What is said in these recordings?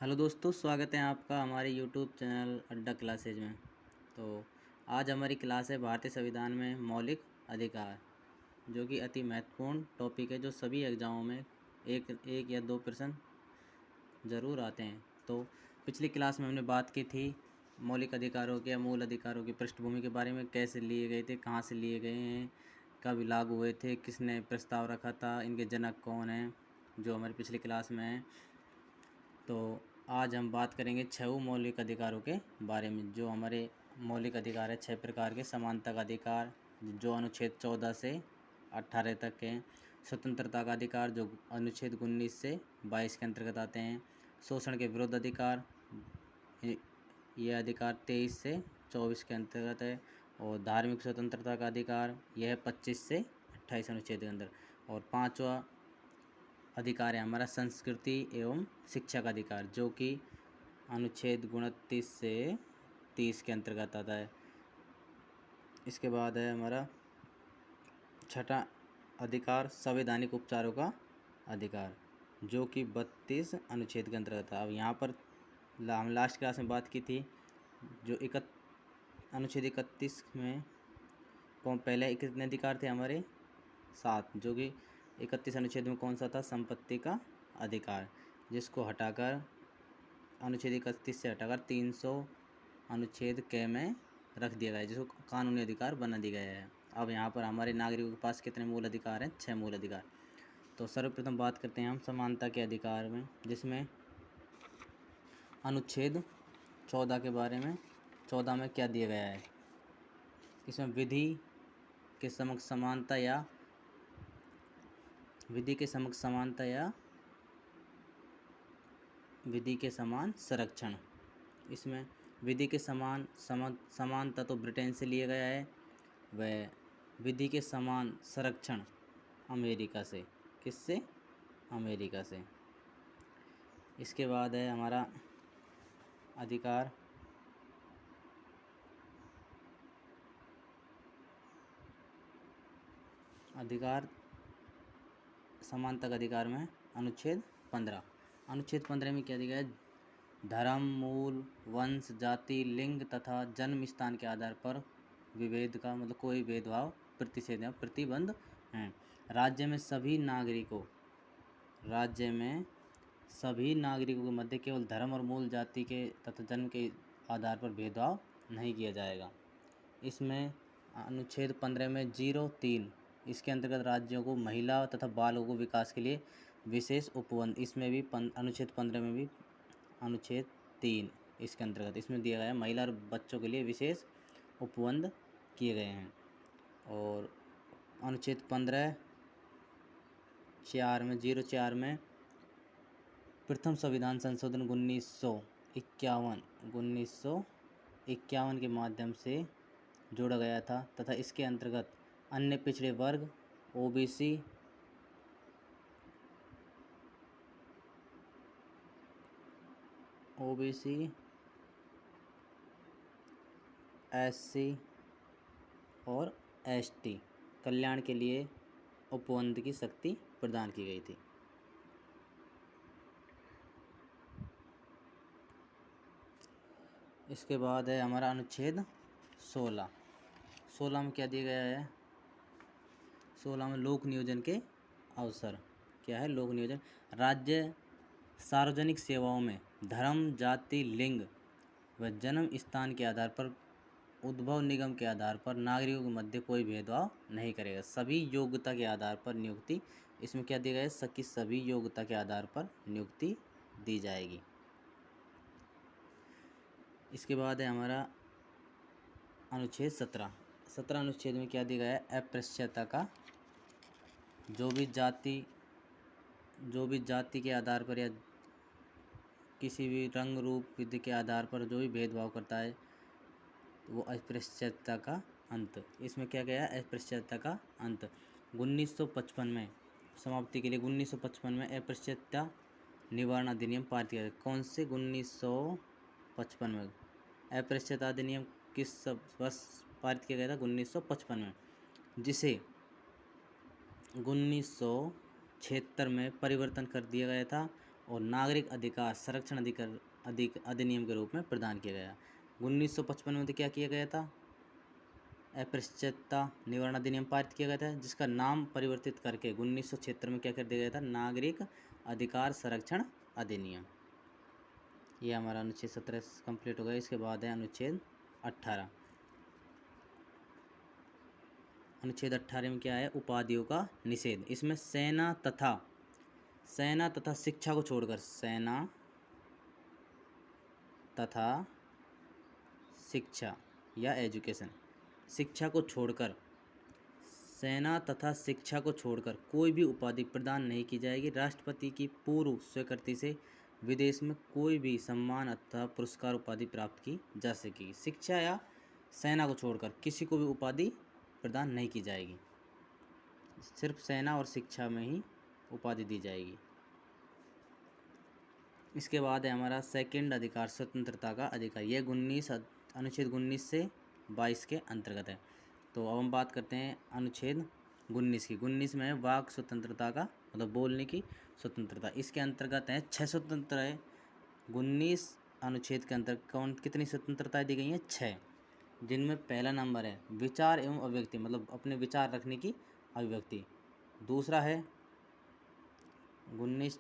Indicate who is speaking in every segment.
Speaker 1: Hello दोस्तों, स्वागत है आपका हमारे यूट्यूब चैनल अड्डा क्लासेज में। तो आज हमारी क्लास है भारतीय संविधान में मौलिक अधिकार, जो कि अति महत्वपूर्ण टॉपिक है, जो सभी एग्जामों में एक या दो प्रश्न ज़रूर आते हैं। तो पिछली क्लास में हमने बात की थी मौलिक अधिकारों के या मूल अधिकारों की पृष्ठभूमि के बारे में, कैसे लिए गए थे, कहाँ से लिए गए हैं, कब लागू हुए थे, किसने प्रस्ताव रखा था, इनके जनक कौन हैं, जो हमारी पिछली क्लास में है। तो आज हम बात करेंगे 6 मौलिक अधिकारों के बारे में। जो हमारे मौलिक अधिकार है 6 प्रकार के: समानता का अधिकार, जो अनुच्छेद 14 से 18 तक के हैं; स्वतंत्रता का अधिकार, जो अनुच्छेद 19 से 22 के अंतर्गत आते हैं; शोषण के विरुद्ध अधिकार, यह अधिकार 23 से 24 के अंतर्गत है; और धार्मिक स्वतंत्रता का अधिकार, यह 25 से 28 अनुच्छेद के अंदर; और 5वां अधिकार है हमारा संस्कृति एवं शिक्षा का अधिकार, जो कि अनुच्छेद 29 से 30 के अंतर्गत आता है। इसके बाद है हमारा 6वां अधिकार, संवैधानिक उपचारों का अधिकार, जो कि 32 अनुच्छेद के अंतर्गत है। अब यहाँ पर हम लास्ट क्लास में बात की थी, जो अनुच्छेद 31 में पहले कितने अधिकार थे हमारे? 7, जो कि 31 अनुच्छेद में कौन सा था? संपत्ति का अधिकार, जिसको हटाकर अनुच्छेद 31 से हटाकर 300 अनुच्छेद के में रख दिया गया है, जिसको कानूनी अधिकार बना दिया गया है। अब यहाँ पर हमारे नागरिकों के पास कितने मूल अधिकार हैं? 6 मूल अधिकार। तो सर्वप्रथम बात करते हैं हम समानता के अधिकार में, जिसमें अनुच्छेद 14 के बारे में। 14 में क्या दिया गया है? इसमें विधि के समक्ष समानता या विधि के समान संरक्षण। इसमें विधि के समानता तो ब्रिटेन से लिया गया है, वह विधि के समान संरक्षण अमेरिका से। किससे? अमेरिका से। इसके बाद है हमारा अधिकार समानता का अधिकार में अनुच्छेद 15। अनुच्छेद 15 में क्या दिया गया है? धर्म, मूल, वंश, जाति, लिंग तथा जन्म स्थान के आधार पर विभेद का मतलब कोई भेदभाव, प्रतिषेध या प्रतिबंध हैं। राज्य में सभी नागरिकों के मध्य केवल धर्म और मूल जाति के तथा जन्म के आधार पर भेदभाव नहीं किया जाएगा। इसमें अनुच्छेद 15 में 03, इसके अंतर्गत राज्यों को महिला तथा बालों को विकास के लिए विशेष उपबंध। इसमें भी अनुच्छेद 15 में भी अनुच्छेद 3 इसके अंतर्गत इसमें दिया गया है, महिला और बच्चों के लिए विशेष उपबंध किए गए हैं। और अनुच्छेद 04 में प्रथम संविधान संशोधन 1951 के माध्यम से जोड़ा गया था तथा इसके अंतर्गत अन्य पिछड़े वर्ग, ओबीसी, एससी और एसटी कल्याण के लिए उपबंध की शक्ति प्रदान की गई थी। इसके बाद है हमारा अनुच्छेद 16 में क्या दिया गया है? 16 में लोक नियोजन के अवसर। क्या है? लोक नियोजन। राज्य सार्वजनिक सेवाओं में धर्म, जाति, लिंग व जन्म स्थान के आधार पर उद्भव निगम के आधार पर नागरिकों के मध्य कोई भेदभाव नहीं करेगा। सभी योग्यता के आधार पर नियुक्ति। इसमें क्या दिया गया है? सभी योग्यता के आधार पर नियुक्ति दी जाएगी। इसके बाद है हमारा अनुच्छेद 17 अनुच्छेद में क्या दिया गया है? अस्पृश्यता का, जो भी जाति के आधार पर या किसी भी रंग रूप विधि के आधार पर जो भी भेदभाव करता है, वो अस्पृश्यता का अंत। इसमें क्या गया? अस्पृश्यता का अंत 1955 में समाप्ति के लिए 1955 में अस्पृश्यता निवारण अधिनियम पारित किया गया। कौन से? 1955 में। अस्पृश्यता अधिनियम किस वर्ष पारित किया गया था? 1955 में, जिसे 1976 में परिवर्तन कर दिया गया था और नागरिक अधिकार संरक्षण अधिनियम के रूप में प्रदान किया गया। 1955 में तो क्या किया गया था, अस्पृश्यता निवारण अधिनियम पारित किया गया था, जिसका नाम परिवर्तित करके 1976 में क्या कर दिया गया था, नागरिक अधिकार संरक्षण अधिनियम। ये हमारा अनुच्छेद 17 कंप्लीट हो गया। इसके बाद है अनुच्छेद 18। अनुच्छेद 18 में क्या है, उपाधियों का निषेध। इसमें सेना तथा शिक्षा को छोड़कर, सेना तथा शिक्षा या एजुकेशन, शिक्षा को छोड़कर, सेना तथा शिक्षा को छोड़कर कोई भी उपाधि प्रदान नहीं की जाएगी। राष्ट्रपति की पूर्व स्वीकृति से विदेश में कोई भी सम्मान अथवा पुरस्कार उपाधि प्राप्त की जा सकेगी। शिक्षा या सेना को छोड़कर किसी को भी उपाधि प्रदान नहीं की जाएगी, सिर्फ सेना और शिक्षा में ही उपाधि दी जाएगी। इसके बाद है हमारा सेकंड अधिकार, स्वतंत्रता का अधिकार। यह अनुच्छेद 19 से 22 के अंतर्गत है। तो अब हम बात करते हैं अनुच्छेद 19 की। 19 में है वाक स्वतंत्रता का, मतलब बोलने की स्वतंत्रता। इसके अंतर्गत है 6 स्वतंत्र है। 19 अनुच्छेद के अंतर्गत कितनी स्वतंत्रताएं दी गई हैं, 6, जिनमें पहला नंबर है विचार एवं अभिव्यक्ति, मतलब अपने विचार रखने की अभिव्यक्ति। दूसरा है 19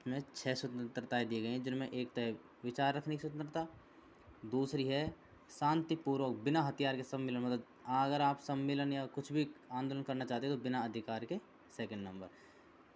Speaker 1: में 6 स्वतंत्रताएं दी गई हैं, जिनमें एक तो है विचार रखने की स्वतंत्रता, दूसरी है शांतिपूर्वक बिना हथियार के सम्मेलन, मतलब अगर आप सम्मेलन या कुछ भी आंदोलन करना चाहते हो तो बिना अधिकार के, सेकंड नंबर।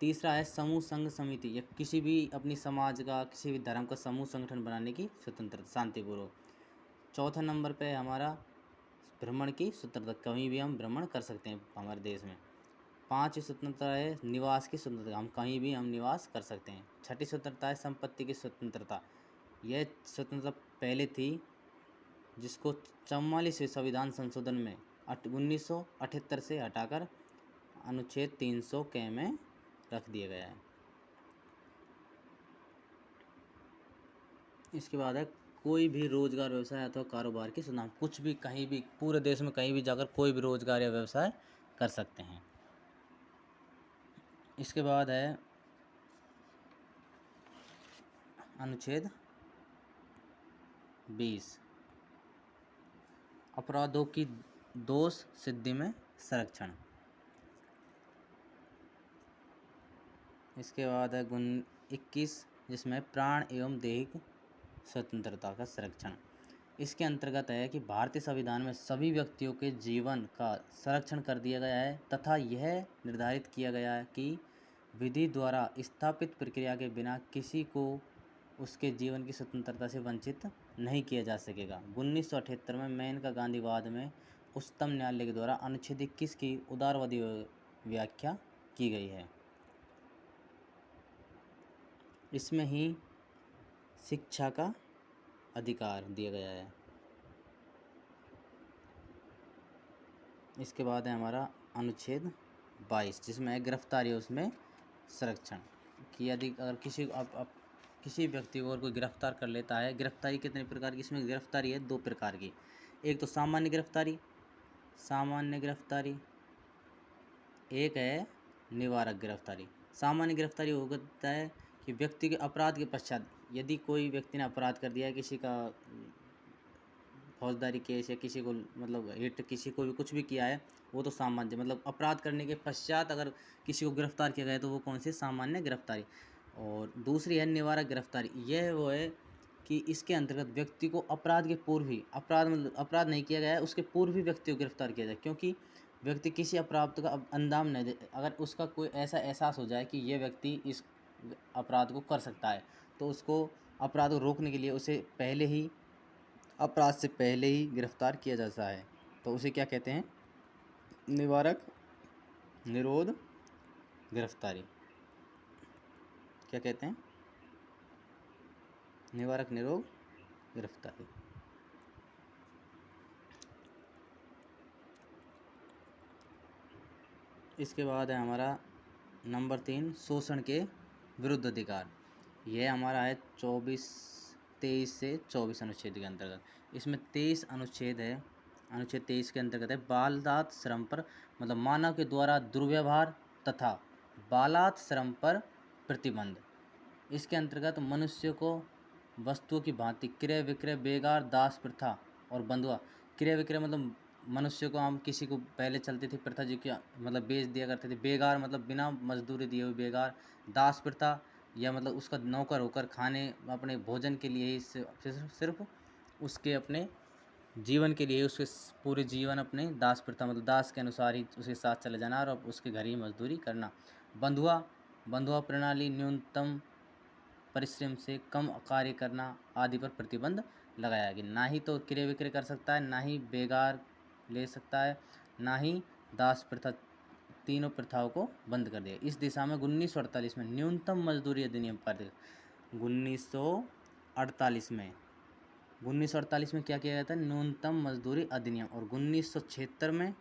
Speaker 1: तीसरा है समूह संघ समिति या किसी भी अपनी समाज का, किसी भी धर्म का समूह संगठन बनाने की स्वतंत्रता, शांतिपूर्वक। चौथा नंबर पे हमारा भ्रमण की स्वतंत्रता, कहीं भी हम भ्रमण कर सकते हैं हमारे देश में। 5 स्वतंत्रता है निवास की स्वतंत्रता, हम कहीं भी हम निवास कर सकते हैं। 6ठी स्वतंत्रता है संपत्ति की स्वतंत्रता। यह स्वतंत्रता पहले थी, जिसको 44वें संविधान संशोधन में 1978 से हटाकर अनुच्छेद 300 के में रख दिया गया है। इसके बाद है कोई भी रोजगार, व्यवसाय अथवा कारोबार की स्वतंत्रता। कुछ भी कहीं भी पूरे देश में कहीं भी जाकर कोई भी रोजगार या व्यवसाय कर सकते हैं। इसके बाद है अनुच्छेद 20, अपराधों की दोष सिद्धि में संरक्षण। इसके बाद है 21, जिसमें प्राण एवं दैहिक स्वतंत्रता का संरक्षण। इसके अंतर्गत है कि भारतीय संविधान में सभी व्यक्तियों के जीवन का संरक्षण कर दिया गया है तथा यह निर्धारित किया गया है कि विधि द्वारा स्थापित प्रक्रिया के बिना किसी को उसके जीवन की स्वतंत्रता से वंचित नहीं किया जा सकेगा। 1978 में मेनका गांधीवाद में उच्चतम न्यायालय के द्वारा अनुच्छेद 21 की उदारवादी व्याख्या की गई है। इसमें ही शिक्षा का अधिकार दिया गया है। इसके बाद है हमारा अनुच्छेद 22, जिसमें है गिरफ्तारी, उसमें संरक्षण कि यदि अगर किसी व्यक्ति को अगर कोई गिरफ्तार कर लेता है, गिरफ्तारी कितने प्रकार की, इसमें गिरफ्तारी है 2 प्रकार की। एक तो सामान्य गिरफ्तारी, एक है निवारक गिरफ्तारी। सामान्य गिरफ्तारी हो होता है कि व्यक्ति के अपराध के पश्चात, यदि कोई व्यक्ति ने अपराध कर दिया है, किसी का फौजदारी केस या किसी को मतलब हिट, किसी को भी कुछ भी किया है, वो तो सामान्य, मतलब अपराध करने के पश्चात अगर किसी को गिरफ्तार किया गया तो वो कौन सी, सामान्य गिरफ्तारी। और दूसरी है निवारक गिरफ्तारी। यह वो है कि इसके अंतर्गत व्यक्ति को अपराध के पूर्व ही, अपराध नहीं किया गया है उसके पूर्व ही व्यक्ति को गिरफ्तार किया जाए, क्योंकि व्यक्ति किसी अपराध का अंजाम नहीं दे, अगर उसका कोई ऐसा एहसास हो जाए कि ये व्यक्ति इस अपराध को कर सकता है, तो उसको अपराध को रोकने के लिए उसे पहले ही, अपराध से पहले ही गिरफ्तार किया जाता है। तो उसे क्या कहते हैं, निवारक निरोध गिरफ्तारी। क्या कहते हैं, निवारक निरोध गिरफ्तारी। इसके बाद है हमारा नंबर 3, शोषण के विरुद्ध अधिकार। यह हमारा है 23 से 24 अनुच्छेद के अंतर्गत। इसमें 23 अनुच्छेद है, अनुच्छेद 23 के अंतर्गत है बालदात श्रम पर, मतलब मानव के द्वारा दुर्व्यवहार तथा बालात श्रम पर प्रतिबंध। इसके अंतर्गत मनुष्य को वस्तुओं की भांति क्रय विक्रय, बेगार, दास प्रथा और बंधुआ। क्रय विक्रय मतलब मनुष्य को, हम किसी को पहले चलती थी प्रथा जी की, मतलब बेच दिया करते थे। बेगार मतलब बिना मजदूरी दिए हुए बेगार। दास प्रथा या मतलब उसका नौकर होकर खाने अपने भोजन के लिए ही सिर्फ उसके अपने जीवन के लिए, उसके पूरे जीवन अपने दास प्रथा मतलब दास के अनुसार ही उसके साथ चले जाना और अब उसके घर ही मजदूरी करना। बंधुआ, बंधुआ प्रणाली न्यूनतम परिश्रम से कम कार्य करना आदि पर प्रतिबंध लगाया गया। ना ही तो क्रय विक्रय कर सकता है, ना ही बेगार ले सकता है, ना ही दास प्रथा। तीनों प्रथाओं को बंद कर दिया। इस दिशा में 1948 में न्यूनतम मजदूरी अधिनियम पारित। 1948 में 1948 में क्या किया गया था? न्यूनतम मजदूरी अधिनियम। और 1976 में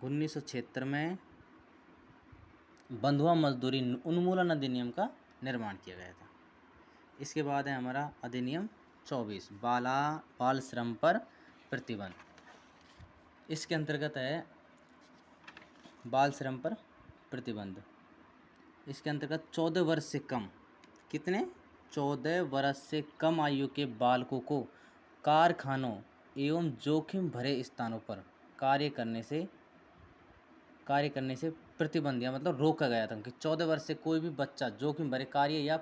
Speaker 1: 1976 में बंधुआ मजदूरी उन्मूलन अधिनियम का निर्माण किया गया था। इसके बाद है हमारा अधिनियम 24 बाल श्रम पर प्रतिबंध। इसके अंतर्गत है बाल श्रम पर प्रतिबंध। इसके अंतर्गत 14 वर्ष से कम, कितने? 14 वर्ष से कम आयु के बालकों को कारखानों एवं जोखिम भरे स्थानों पर कार्य करने से प्रतिबंध या मतलब रोका गया था कि 14 वर्ष से कोई भी बच्चा जोखिम भरे कार्य या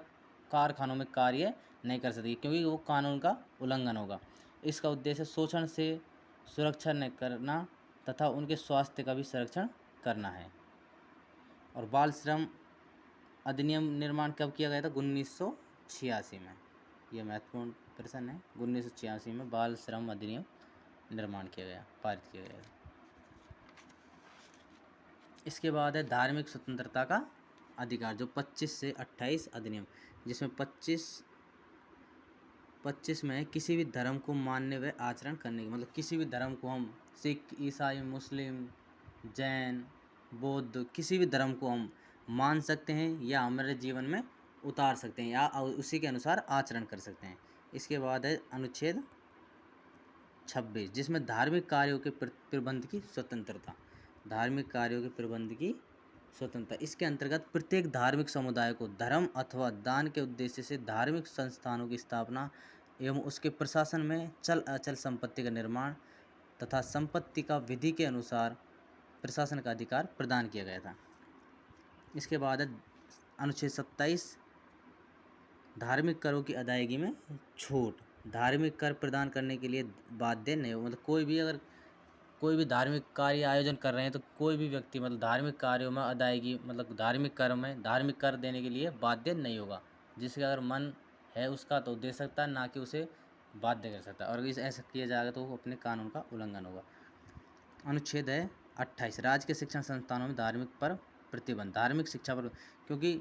Speaker 1: कारखानों में कार्य नहीं कर सकती, क्योंकि वो कानून का उल्लंघन होगा। इसका उद्देश्य शोषण से सुरक्षा न करना तथा उनके स्वास्थ्य का भी संरक्षण करना है। और बाल श्रम अधिनियम निर्माण कब किया गया था? 1986 में। यह महत्वपूर्ण प्रश्न है। 1986 में बाल श्रम अधिनियम निर्माण किया गया, पारित किया गया। इसके बाद है धार्मिक स्वतंत्रता का अधिकार, जो 25 से 28 अधिनियम, जिसमें 25 में किसी भी धर्म को मानने व आचरण करने की, मतलब किसी भी धर्म को हम सिख, ईसाई, मुस्लिम, जैन, बौद्ध, किसी भी धर्म को हम मान सकते हैं या हमारे जीवन में उतार सकते हैं या उसी के अनुसार आचरण कर सकते हैं। इसके बाद है अनुच्छेद 26, जिसमें धार्मिक कार्यों के प्रबंध की स्वतंत्रता। धार्मिक कार्यों के प्रबंध की स्वतंत्रता। इसके अंतर्गत प्रत्येक धार्मिक समुदाय को धर्म अथवा दान के उद्देश्य से धार्मिक संस्थानों की स्थापना एवं उसके प्रशासन में चल अचल संपत्ति का निर्माण तथा संपत्ति का विधि के अनुसार प्रशासन का अधिकार प्रदान किया गया था। इसके बाद है अनुच्छेद 27, धार्मिक करों की अदायगी में छूट। धार्मिक कर प्रदान करने के लिए बाध्य नहीं हो, मतलब कोई भी धार्मिक कार्य आयोजन कर रहे हैं तो कोई भी व्यक्ति मतलब धार्मिक कार्यों में अदायगी मतलब धार्मिक कर देने के लिए बाध्य नहीं होगा। जिसका अगर मन है उसका तो दे सकता है, ना कि उसे बाध्य कर सकता है। और इस ऐसा किया जाएगा तो वो अपने कानून का उल्लंघन होगा। अनुच्छेद है 28, राज्य के शिक्षण संस्थानों में धार्मिक पर प्रतिबंध। धार्मिक शिक्षा पर, क्योंकि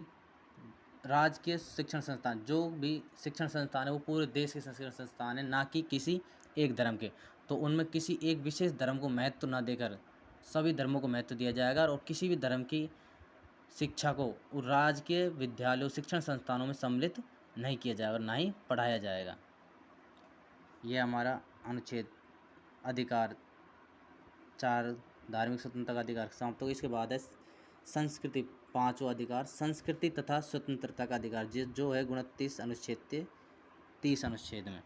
Speaker 1: राज्य के शिक्षण संस्थान, जो भी शिक्षण संस्थान है वो पूरे देश के शिक्षण संस्थान है, ना कि किसी एक धर्म के। तो उनमें किसी एक विशेष धर्म को महत्व न देकर सभी धर्मों को महत्व दिया जाएगा और किसी भी धर्म की शिक्षा को राज्य के विद्यालयों शिक्षण संस्थानों में सम्मिलित नहीं किया जाएगा, ना ही पढ़ाया जाएगा। यह हमारा अनुच्छेद अधिकार 4 धार्मिक स्वतंत्रता का अधिकार समाप्त होगा। इसके बाद है संस्कृति, 5वां अधिकार संस्कृति तथा स्वतंत्रता का अधिकार, जो है 29 अनुच्छेद 30 अनुच्छेद में,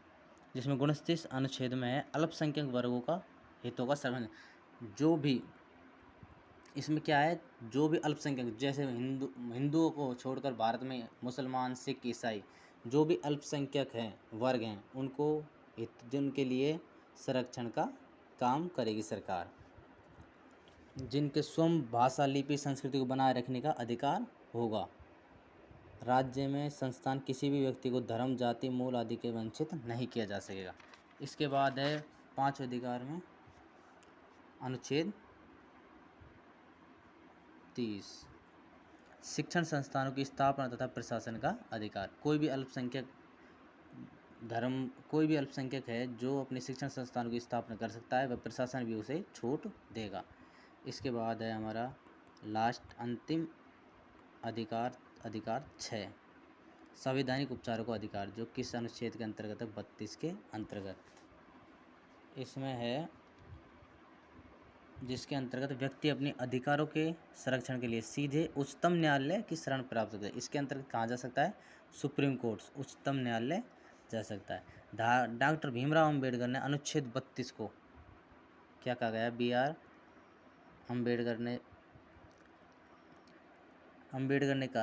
Speaker 1: जिसमें 29 अनुच्छेद में है अल्पसंख्यक वर्गों का हितों का संरक्षण। जो भी इसमें क्या है, जो भी अल्पसंख्यक, जैसे हिंदुओं को छोड़कर भारत में मुसलमान, सिख, ईसाई, जो भी अल्पसंख्यक हैं, वर्ग हैं, उनको जिनके लिए संरक्षण का काम करेगी सरकार। जिनके स्वयं भाषा, लिपि, संस्कृति को बनाए रखने का अधिकार होगा। राज्य में संस्थान किसी भी व्यक्ति को धर्म, जाति, मूल आदि के वंचित नहीं किया जा सकेगा। इसके बाद है 5वें अधिकार में अनुच्छेद 30, शिक्षण संस्थानों की स्थापना तथा प्रशासन का अधिकार। कोई भी अल्पसंख्यक है जो अपने शिक्षण संस्थानों की स्थापना कर सकता है, वह प्रशासन भी उसे छूट देगा। इसके बाद है हमारा लास्ट अंतिम अधिकार 6, संवैधानिक उपचारों का अधिकार, जो किस अनुच्छेद के अंतर्गत है? 32 के अंतर्गत। इसमें है जिसके अंतर्गत व्यक्ति अपने अधिकारों के संरक्षण के लिए सीधे उच्चतम न्यायालय की शरण प्राप्त सकता है। इसके अंतर्गत कहाँ जा सकता है? सुप्रीम कोर्ट, उच्चतम न्यायालय जा सकता है। डॉक्टर भीमराव अंबेडकर ने अनुच्छेद 32 को क्या कहा गया?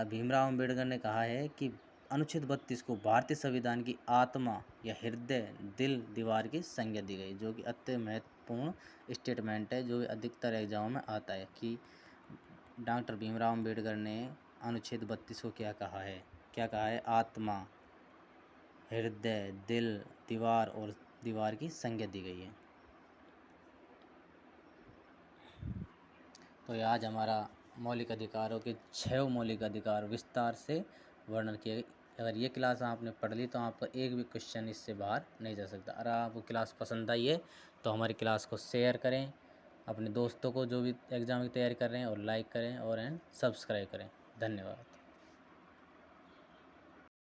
Speaker 1: भीमराव अंबेडकर ने कहा है कि अनुच्छेद 32 को भारतीय संविधान की आत्मा या हृदय, दिल, दीवार की संज्ञा दी गई, जो कि अत्यंत महत्वपूर्ण स्टेटमेंट है, जो अधिकतर एग्जाम में आता है कि डॉक्टर भीमराव अंबेडकर ने अनुच्छेद 32 को क्या कहा है? आत्मा, हृदय, दिल, दीवार और दीवार की संज्ञा दी गई है। तो आज हमारा मौलिक अधिकारों के 6 मौलिक अधिकार विस्तार से वर्णन किए। अगर ये क्लास आपने पढ़ ली तो आपका एक भी क्वेश्चन इससे बाहर नहीं जा सकता। अगर आपको क्लास पसंद आई है तो हमारी क्लास को शेयर करें अपने दोस्तों को जो भी एग्ज़ाम की तैयारी कर रहे हैं, और लाइक करें और सब्सक्राइब करें। धन्यवाद।